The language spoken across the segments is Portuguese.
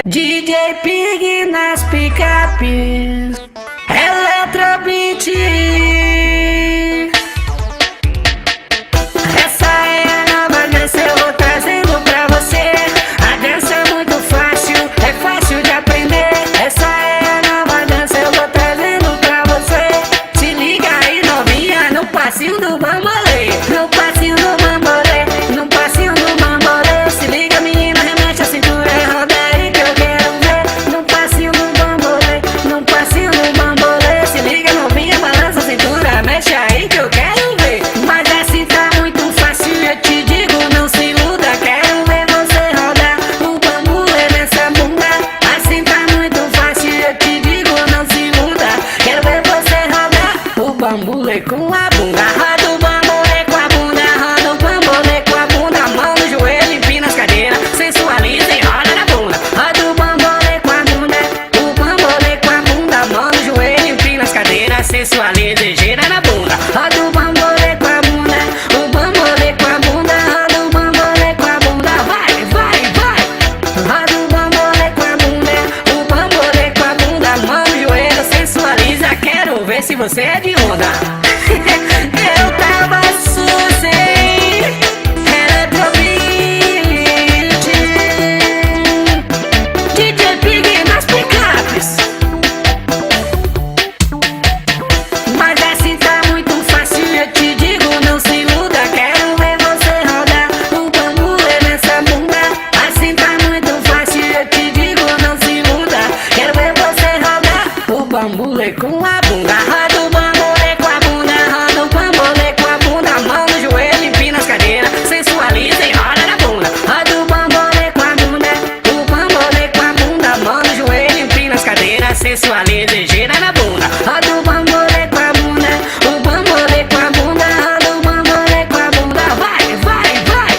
DJ Pig nas picapes, Eletrobeat. Essa é a nova dança, eu vou trazendo pra você. A dança é muito fácil, é fácil de aprender. Essa é a nova dança, eu vou trazendo pra você. Se liga aí, novinha, no passinho do bambolê. No passinho do bambolê, no passinho do bambolê. Se liga, menina, remexe a cintura, roda aí que eu quero ver. No passinho do bambolê, no passinho do bambolê. Se liga, novinha, balança a cintura, mexe aí que eu quero ver. Mas assim tá muito fácil, eu te digo, não se iluda. Quero ver você rodar o bambolê nessa bunda. Assim tá muito fácil, eu te digo, não se iluda. Quero ver você rodar o bambolê com a bunda. Roda o bambolê com a bunda, roda o bambolê com a bunda. Mão no joelho, empina as cadeiras, sensualiza e roda na bunda. Roda o bambolê com a bunda, o bambolê com a bunda. Mão no joelho, empina as cadeiras, sensualiza e gira na bunda. Roda o bambolê com a bunda, o bambolê com a bunda. Roda o bambolê com a bunda, vai, vai, vai. Roda o bambolê com a bunda, o bambolê com a bunda. Mão no joelho, sensualiza, quero ver se você é de onda. Eu tava sussa, hein? Eletrobeat. DJ Pig nas picapes. Mas assim tá muito fácil, eu te digo, não se iluda. Quero ver você rodar o bambolê nessa bunda. Assim tá muito fácil, eu te digo, não se iluda. Quero ver você rodar o bambolê com a bunda. Roda o bambolê com a bunda, roda o bambolê com a bunda. Mão no joelho, empina as cadeiras, sensualiza e roda na bunda. Roda o bambolê com a bunda, o bambolê com a bunda. Mão no joelho, empina as cadeiras, sensualiza e gira na bunda. Roda o bambolê com a bunda, o bambolê com a bunda. Roda o bambolê com a bunda, vai, vai, vai.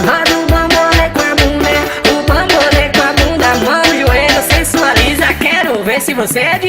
Roda o bambolê com a bunda, o bambolê com a bunda. Mão no joelho, sensualiza, quero ver se você é de